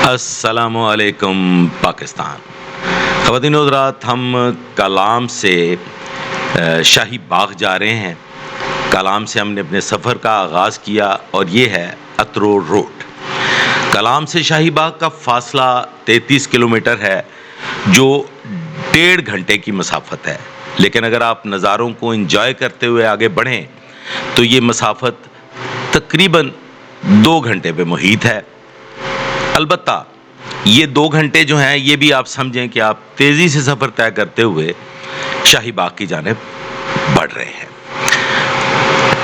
अस्सलामुअलैकुम पाकिस्तान। ख़वातीन और हज़रात, हम कलाम से शाही बाग जा रहे हैं। कलाम से हमने अपने सफ़र का आगाज़ किया और ये है अतरोड रोड। कलाम से शाही बाग का फासला 33 किलोमीटर है, जो 1.5 घंटे की मसाफत है। लेकिन अगर आप नज़ारों को एंजॉय करते हुए आगे बढ़ें तो ये मसाफत तकरीबन 2 घंटे पे मुहीत है। अलबत्ता ये 2 घंटे जो हैं, ये भी आप समझें कि आप तेज़ी से सफ़र तय करते हुए शाही बाग की जानिब बढ़ रहे हैं।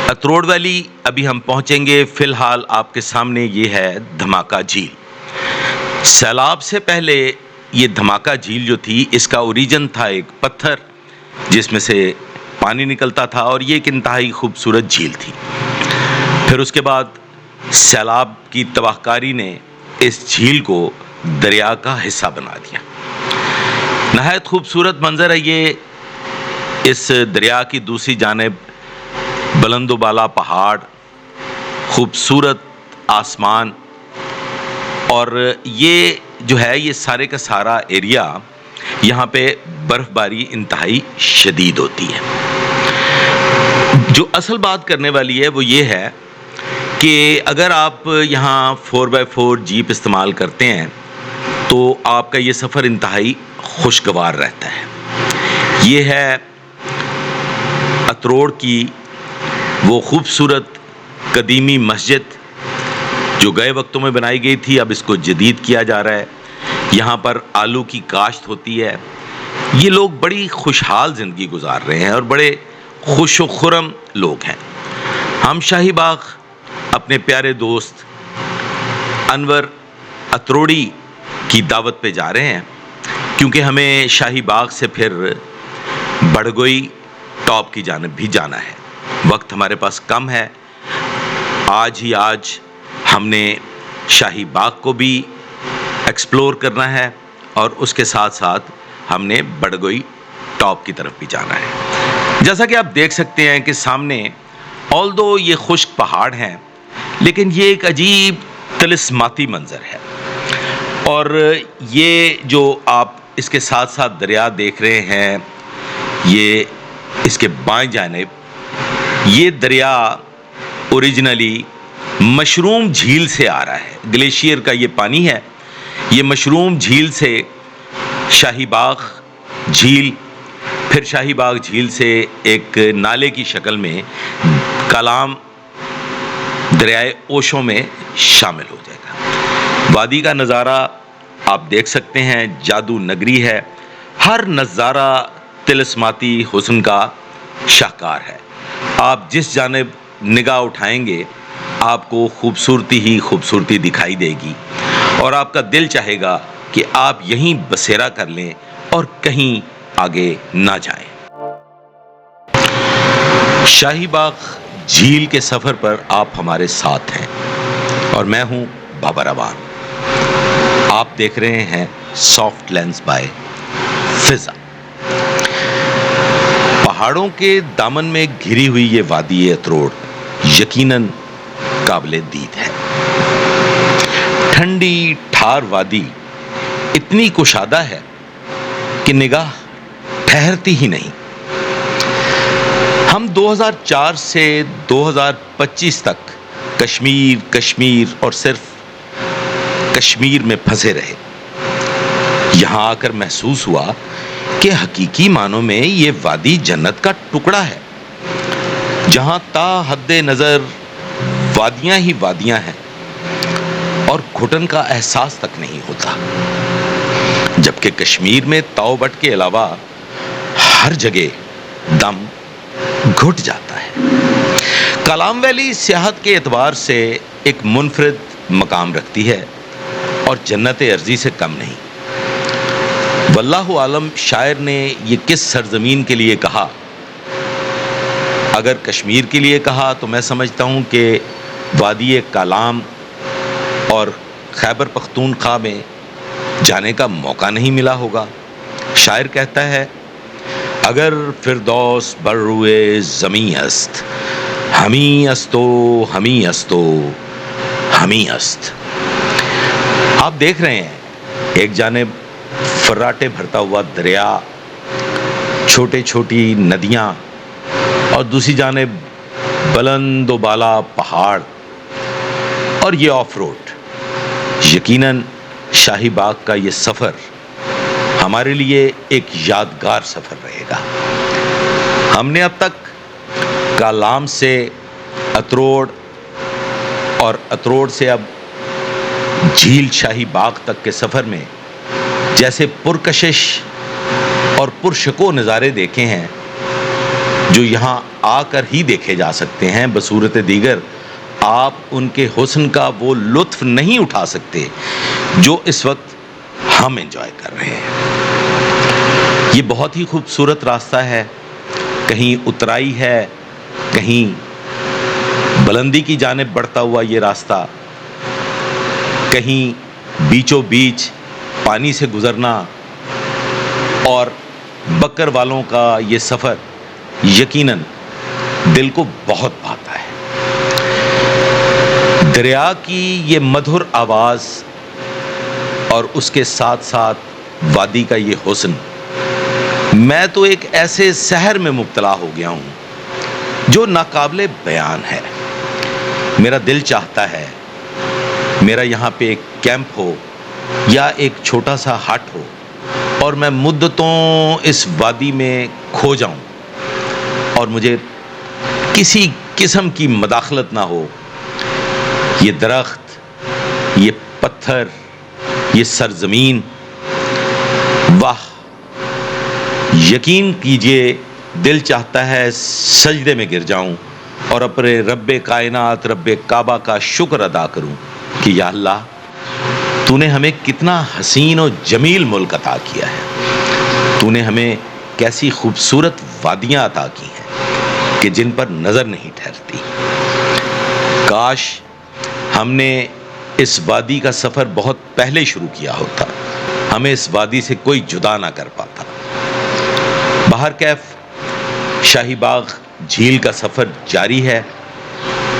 अतरोड वैली अभी हम पहुंचेंगे। फ़िलहाल आपके सामने ये है धमाका झील। सैलाब से पहले ये धमाका झील जो थी, इसका ओरिजिन था एक पत्थर जिसमें से पानी निकलता था, और ये एक इंतहाई खूबसूरत झील थी। फिर उसके बाद सैलाब की तबाहकारी ने इस झील को दरिया का हिस्सा बना दिया। नहायत खूबसूरत मंजर है ये। इस दरिया की दूसरी जानिब बुलंदोबाला पहाड़, खूबसूरत आसमान, और ये जो है, ये सारे का सारा एरिया, यहाँ पे बर्फ़बारी इंतहाई शदीद होती है। जो असल बात करने वाली है वो ये है कि अगर आप यहाँ 4x4 जीप इस्तेमाल करते हैं तो आपका ये सफ़र इंतहाई खुशगवार रहता है। ये है अतरोड की वो खूबसूरत कदीमी मस्जिद जो गए वक्तों में बनाई गई थी, अब इसको जदीद किया जा रहा है। यहाँ पर आलू की काश्त होती है। ये लोग बड़ी खुशहाल ज़िंदगी गुजार रहे हैं और बड़े खुश व खुर्रम लोग हैं। हम शाही बाग अपने प्यारे दोस्त अनवर अतरोड़ी की दावत पे जा रहे हैं, क्योंकि हमें शाही बाग से फिर बड़गोई टॉप की जानिब भी जाना है। वक्त हमारे पास कम है। आज हमने शाही बाग को भी एक्सप्लोर करना है और उसके साथ साथ हमने बड़गोई टॉप की तरफ भी जाना है। जैसा कि आप देख सकते हैं कि सामने, ऑल्दो ये खुश्क पहाड़ हैं, लेकिन ये एक अजीब तिलिस्माती मंजर है। और ये जो आप इसके साथ साथ दरिया देख रहे हैं, ये इसके बाएं जानिब ये दरिया ओरिजिनली मशरूम झील से आ रहा है। ग्लेशियर का ये पानी है। ये मशरूम झील से शाही बाग झील, फिर शाही बाग झील से एक नाले की शक्ल में कलाम दरियाए ओशो में शामिल हो जाएगा। वादी का नज़ारा आप देख सकते हैं, जादू नगरी है। हर नज़ारा तिलिस्माती हुस्न का शाहकार है। आप जिस जानिब निगाह उठाएंगे आपको खूबसूरती ही खूबसूरती दिखाई देगी और आपका दिल चाहेगा कि आप यहीं बसेरा कर लें और कहीं आगे ना जाएं। शाही बाग झील के सफ़र पर आप हमारे साथ हैं और मैं हूं बाबर अवान। आप देख रहे हैं सॉफ्ट लेंस बाय फिजा। पहाड़ों के दामन में घिरी हुई ये वादी अतरोड यकीनन काबिले दीद है। ठंडी ठार वादी इतनी कुशादा है कि निगाह ठहरती ही नहीं। हम 2004 से 2025 तक कश्मीर और सिर्फ कश्मीर में फंसे रहे। यहाँ आकर महसूस हुआ कि हकीकी मानों में ये वादी जन्नत का टुकड़ा है, जहाँ ता हद्दे नज़र वादियाँ ही वादियाँ हैं और घुटन का एहसास तक नहीं होता। जबकि कश्मीर में ताव बट के अलावा हर जगह दम घुट जाता है। कलाम वैली सियाहत के एतबार से एक मुनफरिद मकाम रखती है और जन्नत अर्जी से कम नहीं। वल्लाहु आलम शायर ने ये किस सरजमीन के लिए कहा। अगर कश्मीर के लिए कहा तो मैं समझता हूँ कि वादी कलाम और खैबर पख्तूनख्वा में जाने का मौका नहीं मिला होगा। शायर कहता है, अगर फिरदौस बर्रुए ज़मी अस्त, हमी अस्तो हमी अस्तो हमी अस्त। आप देख रहे हैं एक जानिब फर्राटे भरता हुआ दरिया, छोटे छोटी नदियाँ और दूसरी जानिब बुलंद बाला पहाड़ और ये ऑफ रोड। यकीनन शाही बाग का ये सफ़र हमारे लिए एक यादगार सफ़र रहेगा। हमने अब तक कालाम से अतरोड़ और अतरोड़ से अब झील शाही बाग तक के सफ़र में जैसे पुरकशिश और पुरशको नज़ारे देखे हैं जो यहाँ आकर ही देखे जा सकते हैं। बसूरत दीगर आप उनके हुस्न का वो लुत्फ़ नहीं उठा सकते जो इस वक्त हम एंजॉय कर रहे हैं। ये बहुत ही खूबसूरत रास्ता है, कहीं उतराई है, कहीं बुलंदी की जानिब बढ़ता हुआ ये रास्ता, कहीं बीचों बीच पानी से गुजरना और बकर वालों का ये सफ़र यकीनन दिल को बहुत भाता है। दरिया की ये मधुर आवाज़ और उसके साथ साथ वादी का ये हुस्न, मैं तो एक ऐसे सहर में मुब्तला हो गया हूँ जो नाकाबिले बयान है। मेरा दिल चाहता है मेरा यहाँ पे एक कैंप हो या एक छोटा सा हट हो और मैं मुद्दतों इस वादी में खो जाऊँ और मुझे किसी किस्म की मदाखलत ना हो। ये दरख्त, ये पत्थर, ये सरजमीन, वाह! यकीन कीजिए दिल चाहता है सजदे में गिर जाऊं और अपने रब्बे कायनात, रब्बे काबा का शुक्र अदा करूं कि या अल्लाह, तूने हमें कितना हसीन और जमील मुल्क अता किया है। तूने हमें कैसी खूबसूरत वादियाँ अता की हैं कि जिन पर नज़र नहीं ठहरती। काश हमने इस वादी का सफ़र बहुत पहले शुरू किया होता, हमें इस वादी से कोई जुदा ना कर पाता। बाहर कैफ शाही बाग झील का सफ़र जारी है,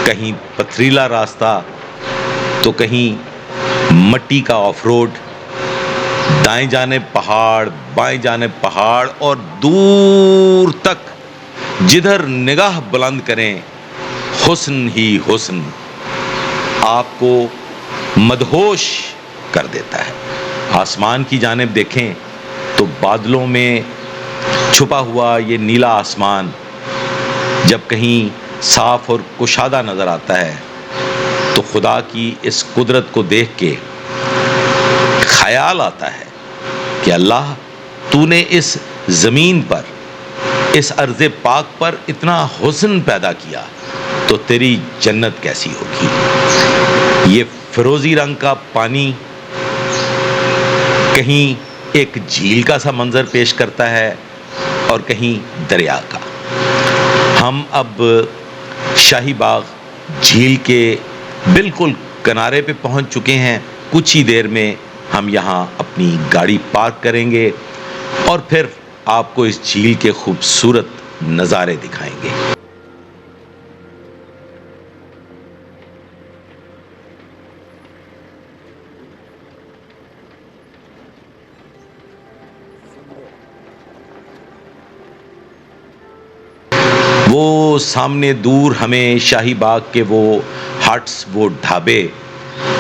कहीं पथरीला रास्ता तो कहीं मट्टी का ऑफ रोड, दाएं जाने पहाड़, बाएं जाने पहाड़ और दूर तक जिधर निगाह बुलंद करें हुस्न ही हुस्न आपको मदहोश कर देता है। आसमान की जानिब देखें तो बादलों में छुपा हुआ ये नीला आसमान जब कहीं साफ और कुशादा नज़र आता है तो खुदा की इस कुदरत को देख के ख्याल आता है कि अल्लाह, तूने इस ज़मीन पर, इस अर्ज़े पाक पर इतना हुस्न पैदा किया तो तेरी जन्नत कैसी होगी। ये फिरोज़ी रंग का पानी कहीं एक झील का सा मंज़र पेश करता है और कहीं दरिया का। हम अब शाही बाग झील के बिल्कुल किनारे पे पहुंच चुके हैं। कुछ ही देर में हम यहाँ अपनी गाड़ी पार्क करेंगे और फिर आपको इस झील के खूबसूरत नज़ारे दिखाएंगे। वो सामने दूर हमें शाही बाग के वो हट्स, वो ढाबे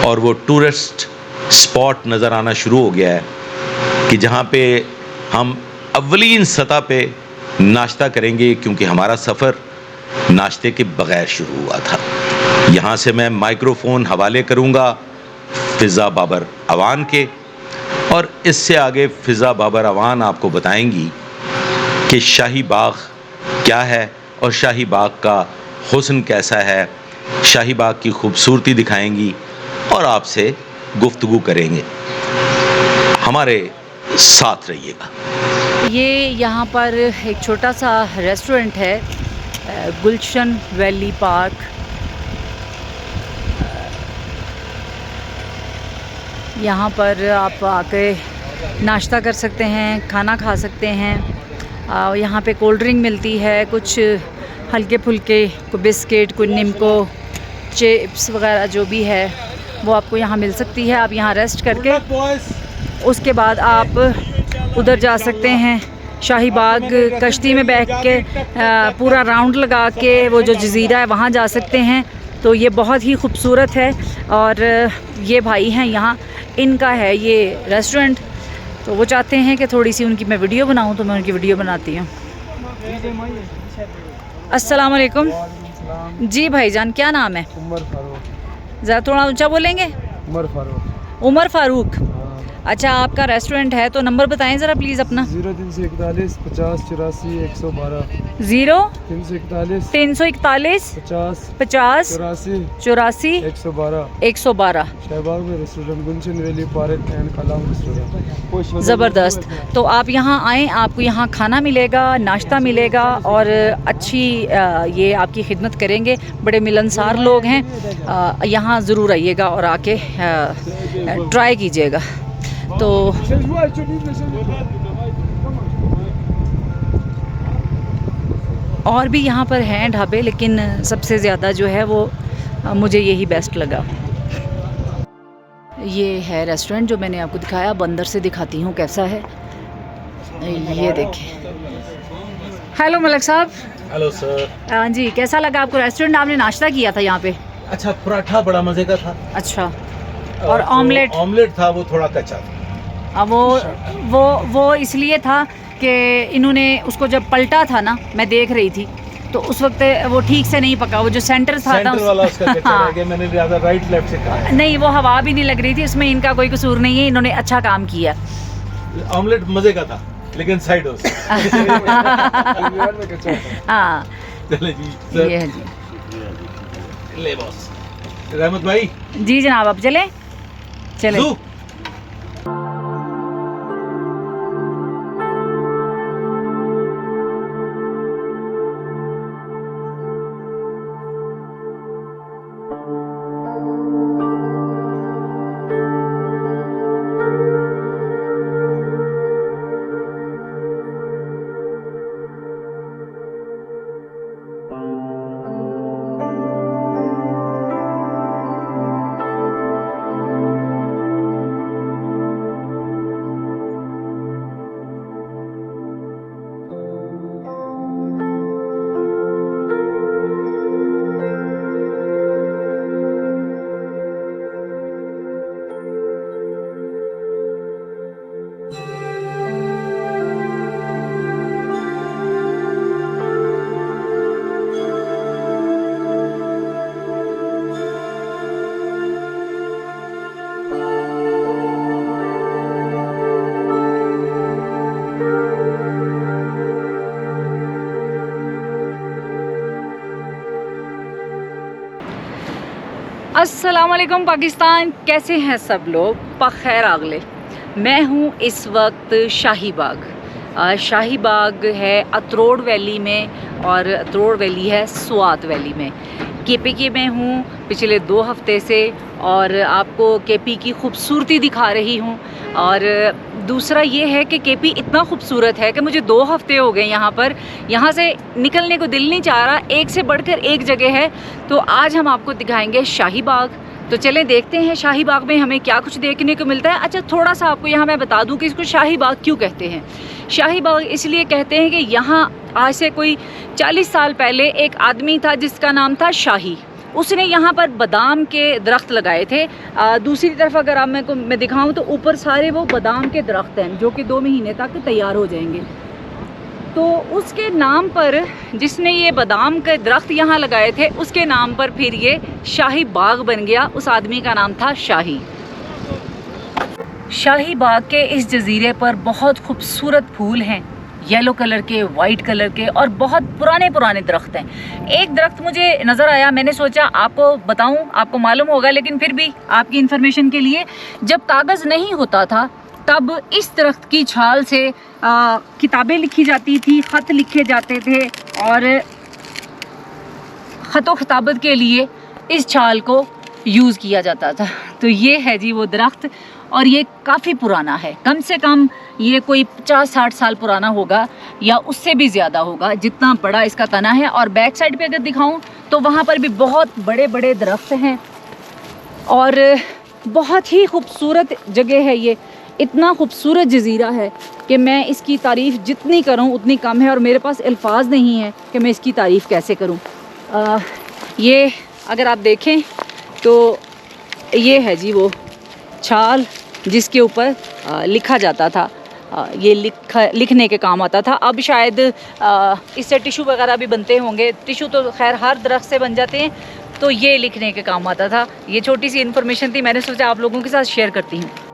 और वो टूरिस्ट स्पॉट नज़र आना शुरू हो गया है कि जहाँ पे हम अव्वलीन सतह पे नाश्ता करेंगे, क्योंकि हमारा सफ़र नाश्ते के बग़ैर शुरू हुआ था। यहाँ से मैं माइक्रोफोन हवाले करूँगा फ़िज़ा बाबर अवान के, और इससे आगे फ़िज़ा बाबर अवान आपको बताएंगी कि शाही बाग क्या है और शाही बाग का हुस्न कैसा है, शाही बाग की खूबसूरती दिखाएंगी और आपसे गुफ्तगू करेंगे। हमारे साथ रहिएगा। ये यहाँ पर एक छोटा सा रेस्टोरेंट है, गुलशन वैली पार्क। यहाँ पर आप आके नाश्ता कर सकते हैं, खाना खा सकते हैं। यहाँ पे कोल्ड ड्रिंक मिलती है, कुछ हल्के फुल्के, कोई बिस्किट, कोई निम्को, चिप्स वगैरह जो भी है वो आपको यहाँ मिल सकती है। आप यहाँ रेस्ट करके उसके बाद आप उधर जा सकते हैं शाही बाग, कश्ती में बैठ के पूरा राउंड लगा के वो जो जजीरा है वहाँ जा सकते हैं। तो ये बहुत ही खूबसूरत है। और ये भाई हैं यहाँ, इनका है ये रेस्टोरेंट। तो वो चाहते हैं कि थोड़ी सी उनकी मैं वीडियो बनाऊँ, तो मैं उनकी वीडियो बनाती हूँ। अस्सलाम वालेकुम जी भाईजान, क्या नाम है? उमर फारूक। ज़रा थोड़ा ऊंचा बोलेंगे। उमर फारूक। उमर फारूक, अच्छा आपका रेस्टोरेंट है, तो नंबर बताएं ज़रा प्लीज़ अपना। 0341 50 84 112। 0341 50 50 84 112। 112। शहबाग में restaurant, Gulshan valley park and Kalam restaurant. ज़बरदस्त। तो आप यहाँ आएँ, आपको यहाँ खाना मिलेगा, नाश्ता मिलेगा और अच्छी ये आपकी खिदमत करेंगे। बड़े मिलनसार लोग हैं। यहाँ ज़रूर आइएगा और आके ट्राई कीजिएगा। तो और भी यहाँ पर हैं ढाबे, लेकिन सबसे ज़्यादा जो है वो मुझे यही बेस्ट लगा। ये है रेस्टोरेंट जो मैंने आपको दिखाया। अब अंदर से दिखाती हूँ कैसा है। ये देखें। हेलो मलिक साहब। Hello sir. हाँ जी, कैसा लगा आपको रेस्टोरेंट? आपने नाश्ता किया था यहाँ पे? अच्छा, पराठा बड़ा मजे का था। अच्छा, और ऑमलेट? ऑमलेट था, वो थोड़ा कच्चा था। अब वो इसलिए था कि इन्होंने उसको जब पलटा था ना, मैं देख रही थी, तो उस वक्त वो ठीक से नहीं पका। वो जो सेंटर था वाला उसका कच्चा हाँ। रह गया। मैंने ज़्यादा राइट लेफ्ट से कहा। नहीं, वो हवा भी नहीं लग रही थी उसमें। इनका कोई कसूर नहीं है, इन्होंने अच्छा काम किया। ऑमलेट मजे का था, लेकिन साइड से हाँ चले जी सर। ये है जी। ले बॉस रहमत भाई। जी जनाब, अब चले चले। जू। अस्सलाम वालेकुम पाकिस्तान, कैसे हैं सब लोग? बखैर आगले। मैं हूँ इस वक्त शाही बाग। शाही बाग है अतरोड़ वैली में और अतरोड़ वैली है स्वात वैली में। केपी में हूँ पिछले 2 हफ्ते से और आपको केपी की खूबसूरती दिखा रही हूँ। और दूसरा ये है कि केपी इतना खूबसूरत है कि मुझे 2 हफ्ते हो गए यहाँ पर। यहाँ से निकलने को दिल नहीं चाह रहा, एक से बढ़कर एक जगह है। तो आज हम आपको दिखाएंगे शाही बाग। तो चलें देखते हैं शाही बाग में हमें क्या कुछ देखने को मिलता है। अच्छा, थोड़ा सा आपको यहाँ मैं बता दूँ कि इसको शाही बाग क्यों कहते हैं। शाही बाग इसलिए कहते हैं कि यहाँ आज से कोई 40 साल पहले एक आदमी था जिसका नाम था शाही। उसने यहाँ पर बादाम के दरख्त लगाए थे। दूसरी तरफ अगर आप मैं दिखाऊं तो ऊपर सारे वो बादाम के दरख्त हैं जो कि 2 महीने तक तैयार हो जाएंगे। तो उसके नाम पर, जिसने ये बादाम के दरख्त यहाँ लगाए थे, उसके नाम पर फिर ये शाही बाग बन गया। उस आदमी का नाम था शाही। शाही बाग के इस जजीरे पर बहुत खूबसूरत फूल हैं, येलो कलर के, वाइट कलर के, और बहुत पुराने पुराने दरख्त हैं। एक दरख्त मुझे नज़र आया, मैंने सोचा आपको बताऊं, आपको मालूम होगा, लेकिन फिर भी आपकी इन्फॉर्मेशन के लिए, जब कागज़ नहीं होता था तब इस दरख्त की छाल से किताबें लिखी जाती थी, ख़त लिखे जाते थे, और ख़तो खिताबत के लिए इस छाल को यूज़ किया जाता था। तो ये है जी वो दरख्त, और ये काफ़ी पुराना है। कम से कम ये कोई 50-60 साल पुराना होगा या उससे भी ज़्यादा होगा, जितना बड़ा इसका तना है। और बैक साइड पे अगर दिखाऊं तो वहाँ पर भी बहुत बड़े बड़े दरख्त हैं। और बहुत ही खूबसूरत जगह है ये, इतना खूबसूरत जज़ीरा है कि मैं इसकी तारीफ़ जितनी करूं उतनी कम है और मेरे पास अल्फाज नहीं है कि मैं इसकी तारीफ़ कैसे करूं। ये अगर आप देखें तो ये है जी वो छाल जिसके ऊपर लिखा जाता था, ये लिखने के काम आता था। अब शायद इससे टिशू वगैरह भी बनते होंगे, टिशू तो खैर हर दरख्त से बन जाते हैं, तो ये लिखने के काम आता था। ये छोटी सी इन्फॉर्मेशन थी, मैंने सोचा आप लोगों के साथ शेयर करती हूँ।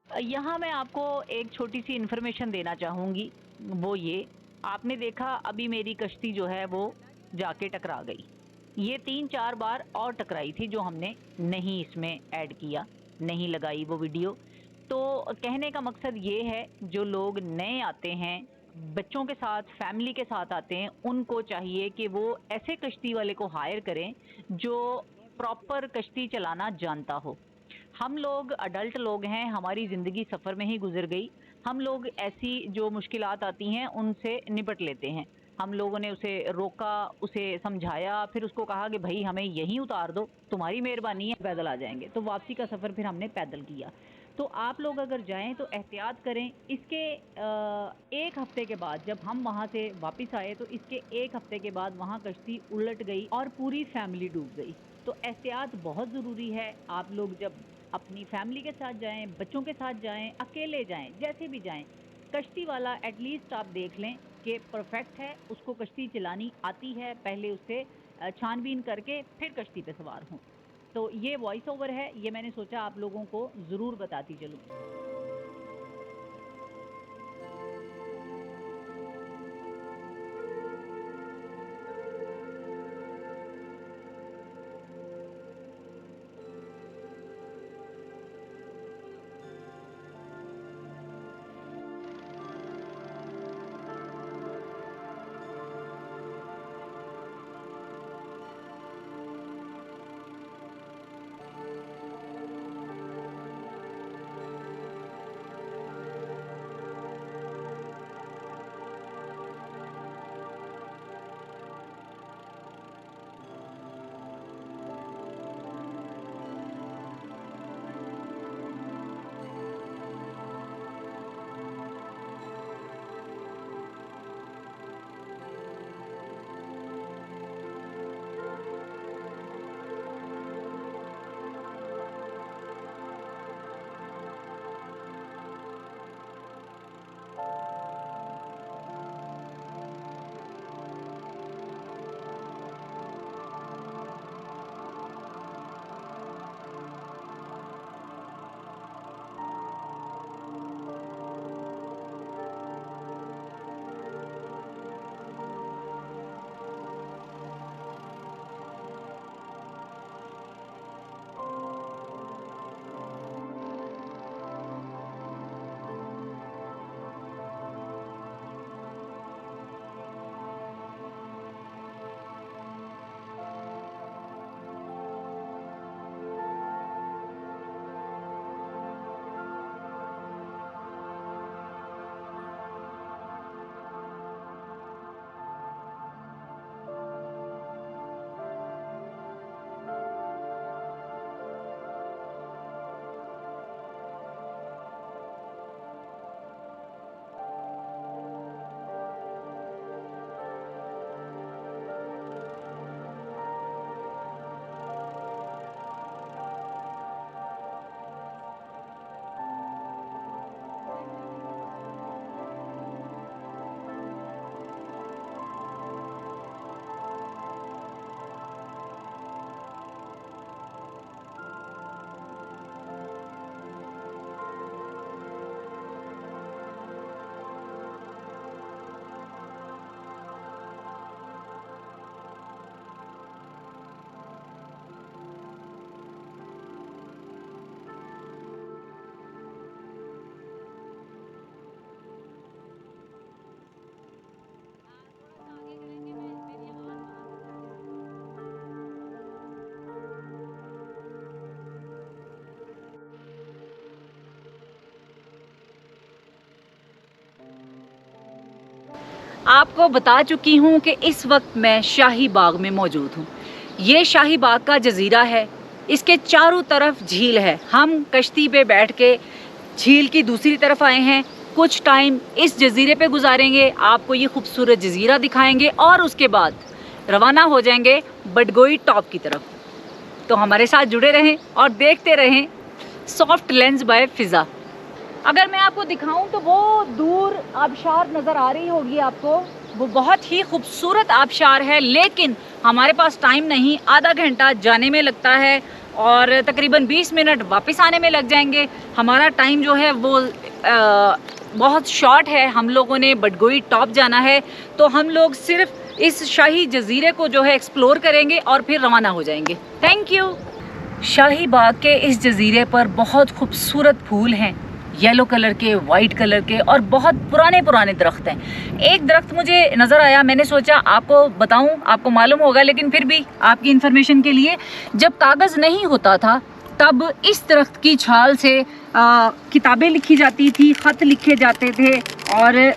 यहाँ मैं आपको एक छोटी सी इन्फॉर्मेशन देना चाहूँगी, वो ये, आपने देखा अभी मेरी कश्ती जो है वो जाके टकरा गई। ये 3-4 बार और टकराई थी जो हमने नहीं इसमें ऐड किया, नहीं लगाई वो वीडियो। तो कहने का मकसद ये है, जो लोग नए आते हैं, बच्चों के साथ, फैमिली के साथ आते हैं, उनको चाहिए कि वो ऐसे कश्ती वाले को हायर करें जो प्रॉपर कश्ती चलाना जानता हो। हम लोग अडल्ट लोग हैं, हमारी ज़िंदगी सफ़र में ही गुजर गई। हम लोग ऐसी जो मुश्किलात आती हैं उनसे निपट लेते हैं। हम लोगों ने उसे रोका, उसे समझाया, फिर उसको कहा कि भाई हमें यहीं उतार दो, तुम्हारी मेहरबानी है, पैदल आ जाएंगे। तो वापसी का सफ़र फिर हमने पैदल किया। तो आप लोग अगर जाएं तो एहतियात करें। इसके 1 हफ्ते के बाद जब हम वहाँ से वापस आए तो इसके 1 हफ्ते के बाद वहाँ कश्ती उलट गई और पूरी फैमिली डूब गई। तो एहतियात बहुत ज़रूरी है। आप लोग जब अपनी फैमिली के साथ जाएं, बच्चों के साथ जाएं, अकेले जाएं, जैसे भी जाएं, कश्ती वाला एटलीस्ट आप देख लें कि परफेक्ट है, उसको कश्ती चलानी आती है, पहले उससे छानबीन करके फिर कश्ती पे सवार हों। तो ये वॉइस ओवर है, ये मैंने सोचा आप लोगों को ज़रूर बताती चलूँ। आपको बता चुकी हूँ कि इस वक्त मैं शाही बाग में मौजूद हूँ। ये शाही बाग का जजीरा है, इसके चारों तरफ झील है। हम कश्ती पे बैठ के झील की दूसरी तरफ आए हैं, कुछ टाइम इस जजीरे पे गुजारेंगे, आपको ये खूबसूरत जजीरा दिखाएंगे और उसके बाद रवाना हो जाएंगे बडगोई टॉप की तरफ। तो हमारे साथ जुड़े रहें और देखते रहें सॉफ्ट लेंस बाय फिज़ा। अगर मैं आपको दिखाऊं तो वो दूर आबशार नज़र आ रही होगी आपको, वो बहुत ही खूबसूरत आबशार है, लेकिन हमारे पास टाइम नहीं। आधा घंटा जाने में लगता है और तकरीबन 20 मिनट वापस आने में लग जाएंगे। हमारा टाइम जो है वो बहुत शॉर्ट है। हम लोगों ने बडगोई टॉप जाना है, तो हम लोग सिर्फ इस शाही जजीरे को जो है एक्सप्लोर करेंगे और फिर रवाना हो जाएंगे। Thank you. शाही बाग के इस जजीरे पर बहुत खूबसूरत फूल हैं, येलो कलर के, वाइट कलर के, और बहुत पुराने पुराने दरख्त हैं। एक दरख्त मुझे नज़र आया, मैंने सोचा आपको बताऊं, आपको मालूम होगा, लेकिन फिर भी आपकी इन्फॉर्मेशन के लिए, जब कागज़ नहीं होता था तब इस दरख्त की छाल से किताबें लिखी जाती थी, ख़त लिखे जाते थे, और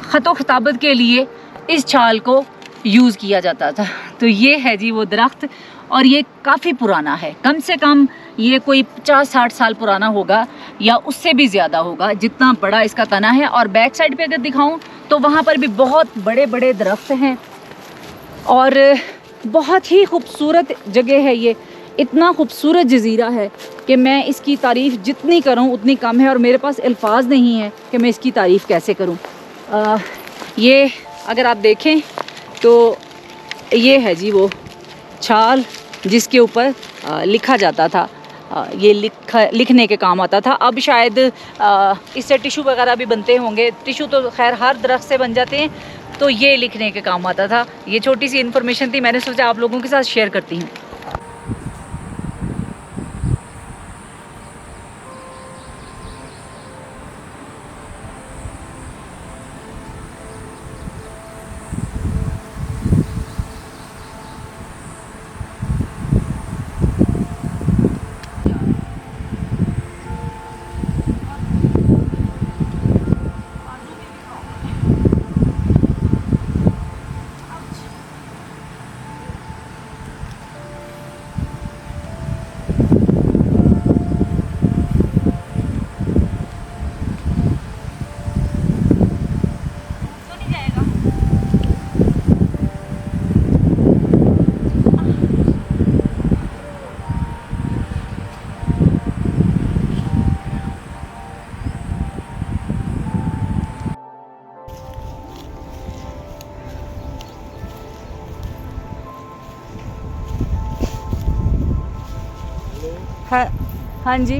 ख़त व खिताबत के लिए इस छाल को यूज़ किया जाता था। तो ये है जी वो दरख्त, और ये काफ़ी पुराना है, कम से कम ये कोई 50-60 साल पुराना होगा या उससे भी ज़्यादा होगा, जितना बड़ा इसका तना है। और बैक साइड पे अगर दिखाऊं तो वहाँ पर भी बहुत बड़े बड़े दरख्त हैं और बहुत ही खूबसूरत जगह है ये। इतना खूबसूरत जजीरा है कि मैं इसकी तारीफ़ जितनी करूं उतनी कम है, और मेरे पास अल्फाज नहीं है कि मैं इसकी तारीफ़ कैसे करूं। ये अगर आप देखें तो ये है जी वो छाल जिसके ऊपर लिखा जाता था, ये लिखने के काम आता था। अब शायद इससे टिशू वगैरह भी बनते होंगे, टिशू तो खैर हर दरख्त से बन जाते हैं, तो ये लिखने के काम आता था। ये छोटी सी इन्फॉर्मेशन थी, मैंने सोचा आप लोगों के साथ शेयर करती हूँ। हाँ जी,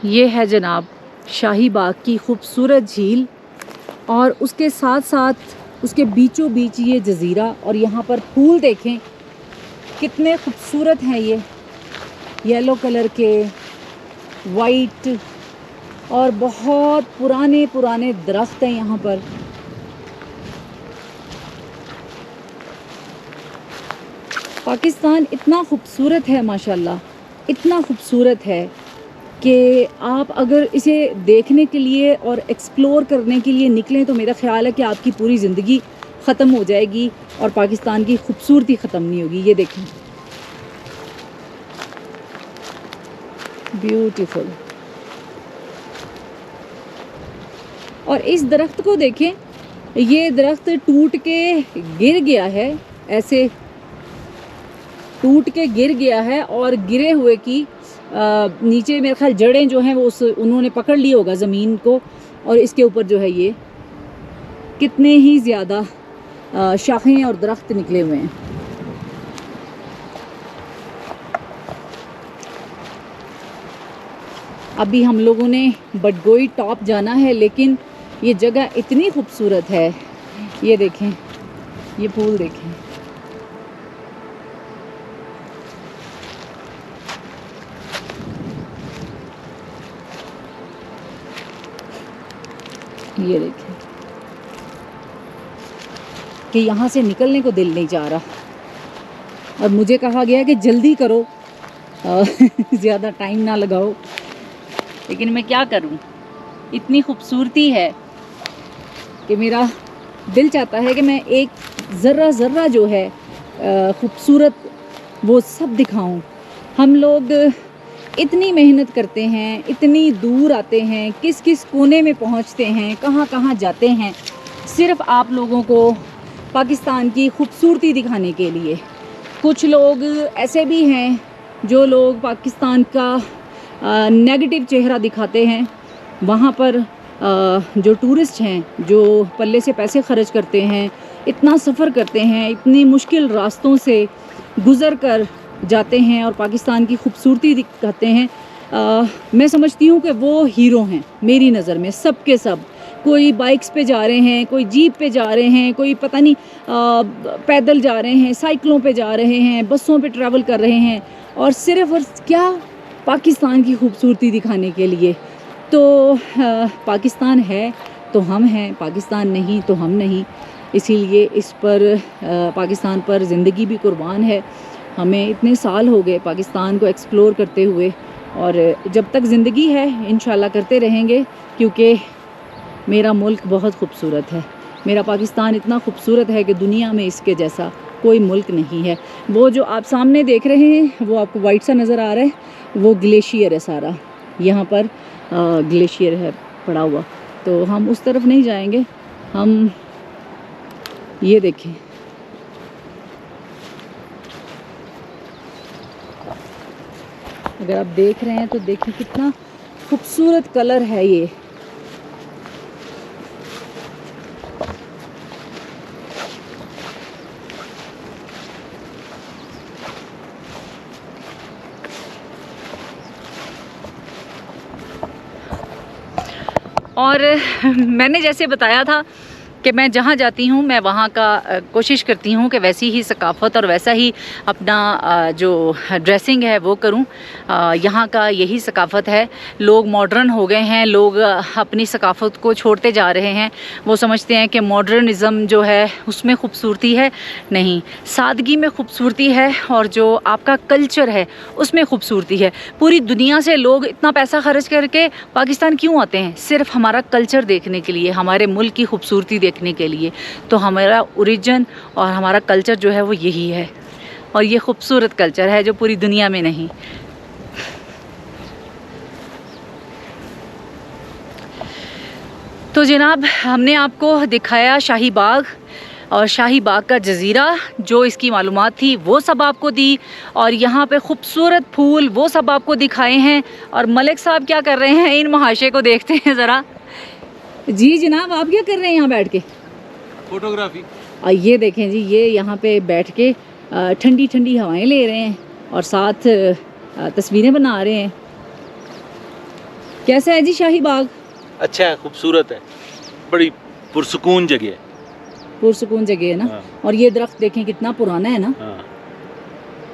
ये है जनाब शाही बाग की खूबसूरत झील, और उसके साथ साथ उसके बीचों बीच ये जजीरा, और यहाँ पर फूल देखें कितने खूबसूरत हैं, ये येलो कलर के, वाइट, और बहुत पुराने पुराने दरख्त हैं यहाँ पर। पाकिस्तान इतना खूबसूरत है माशाल्लाह, इतना खूबसूरत है कि आप अगर इसे देखने के लिए और एक्सप्लोर करने के लिए निकलें तो मेरा ख्याल है कि आपकी पूरी ज़िंदगी ख़त्म हो जाएगी और पाकिस्तान की खूबसूरती ख़त्म नहीं होगी। ये देखें, ब्यूटीफुल। और इस दरख्त को देखें, ये दरख्त टूट के गिर गया है, ऐसे टूट के गिर गया है और गिरे हुए की नीचे मेरे ख्याल जड़ें जो हैं वो उन्होंने पकड़ ली होगा ज़मीन को, और इसके ऊपर जो है ये कितने ही ज़्यादा शाखें और दरख्त निकले हुए हैं। अभी हम लोगों ने बडगोई टॉप जाना है, लेकिन ये जगह इतनी खूबसूरत है। ये देखें, ये फूल देखें, ये देखें कि यहाँ से निकलने को दिल नहीं चाह रहा, और मुझे कहा गया कि जल्दी करो, ज़्यादा टाइम ना लगाओ, लेकिन मैं क्या करूँ, इतनी खूबसूरती है कि मेरा दिल चाहता है कि मैं एक ज़र्रा ज़र्रा जो है खूबसूरत वो सब दिखाऊं। हम लोग इतनी मेहनत करते हैं, इतनी दूर आते हैं, किस किस कोने में पहुंचते हैं, कहाँ कहाँ जाते हैं, सिर्फ़ आप लोगों को पाकिस्तान की खूबसूरती दिखाने के लिए। कुछ लोग ऐसे भी हैं जो लोग पाकिस्तान का नेगेटिव चेहरा दिखाते हैं। वहाँ पर जो टूरिस्ट हैं, जो पल्ले से पैसे खर्च करते हैं, इतना सफ़र करते हैं, इतनी मुश्किल रास्तों से गुज़र कर जाते हैं और पाकिस्तान की खूबसूरती दिखाते हैं, मैं समझती हूँ कि वो हीरो हैं मेरी नज़र में। सब के सब, कोई बाइक्स पे जा रहे हैं, कोई जीप पे जा रहे हैं, कोई पता नहीं पैदल जा रहे हैं, साइकिलों पे जा रहे हैं, बसों पे ट्रैवल कर रहे हैं, और सिर्फ़ और क्या, पाकिस्तान की खूबसूरती दिखाने के लिए। तो पाकिस्तान है तो हम हैं, पाकिस्तान नहीं तो हम नहीं। इसीलिए इस पर पाकिस्तान पर ज़िंदगी भी कुर्बान है। हमें इतने साल हो गए पाकिस्तान को एक्सप्लोर करते हुए, और जब तक ज़िंदगी है इंशाल्लाह करते रहेंगे, क्योंकि मेरा मुल्क बहुत खूबसूरत है। मेरा पाकिस्तान इतना खूबसूरत है कि दुनिया में इसके जैसा कोई मुल्क नहीं है। वो जो आप सामने देख रहे हैं वो आपको वाइट सा नज़र आ रहा है, वो ग्लेशियर है सारा, यहाँ पर ग्लेशियर है पड़ा हुआ। तो हम उस तरफ नहीं जाएंगे, हम ये देखें, अगर आप देख रहे हैं तो देखिए कितना खूबसूरत कलर है ये। और मैंने जैसे बताया था कि मैं जहाँ जाती हूँ मैं वहाँ का कोशिश करती हूँ कि वैसी ही सकाफ़त और वैसा ही अपना जो ड्रेसिंग है वो करूँ। यहाँ का यही सकाफ़त है। लोग मॉडर्न हो गए हैं, लोग अपनी सकाफ़त को छोड़ते जा रहे हैं। वो समझते हैं कि मॉडर्निज़म जो है उसमें खूबसूरती है। नहीं, सादगी में खूबसूरती है, और जो आपका कल्चर है उसमें खूबसूरती है। पूरी दुनिया से लोग इतना पैसा खर्च करके पाकिस्तान क्यों आते हैं? सिर्फ हमारा कल्चर देखने के लिए, हमारे मुल्क की खूबसूरती देखने के लिए। तो हमारा ओरिजिन और हमारा कल्चर जो है वो यही है, और ये खूबसूरत कल्चर है जो पूरी दुनिया में नहीं। तो जनाब, हमने आपको दिखाया शाही बाग और शाही बाग का जज़ीरा, जो इसकी मालूमात थी वो सब आपको दी, और यहाँ पे खूबसूरत फूल वो सब आपको दिखाए हैं। और मलिक साहब क्या कर रहे हैं, इन महाशे को देखते हैं ज़रा। जी जनाब, आप क्या कर रहे हैं यहाँ बैठ के? फोटोग्राफी। और ये देखें जी, ये यहाँ पे बैठ के ठंडी ठंडी हवाएं ले रहे हैं और साथ तस्वीरें बना रहे हैं। कैसा है जी शाही बाग? अच्छा है, खूबसूरत है, बड़ी पुरसुकून जगह है। पुरसुकून जगह है ना। हाँ। और ये दरख्त देखें कितना पुराना है ना। हाँ।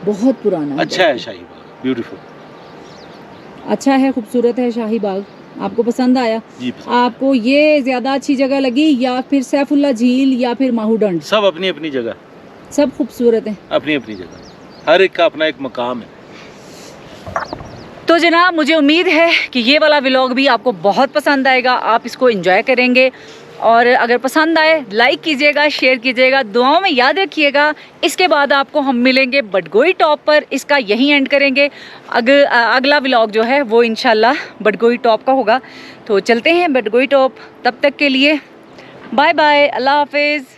बहुत पुराना है। अच्छा है शाही बाग, ब्यूटीफुल। अच्छा है, खूबसूरत है शाही बाग। आपको पसंद आया? जी। आपको ये ज़्यादा अच्छी जगह लगी या फिर सैफुल्ला झील या फिर माहूडंड? सब अपनी अपनी जगह, सब खूबसूरत है, अपनी अपनी जगह, हर एक का अपना एक मकाम है। तो जनाब, मुझे उम्मीद है कि ये वाला व्लॉग भी आपको बहुत पसंद आएगा, आप इसको एंजॉय करेंगे। और अगर पसंद आए लाइक कीजिएगा, शेयर कीजिएगा, दुआओं में याद रखिएगा। इसके बाद आपको हम मिलेंगे बडगोई टॉप पर, इसका यहीं एंड करेंगे। अगला व्लॉग जो है वो इंशाल्लाह बडगोई टॉप का होगा। तो चलते हैं बडगोई टॉप, तब तक के लिए बाय बाय, अल्लाह हाफिज़।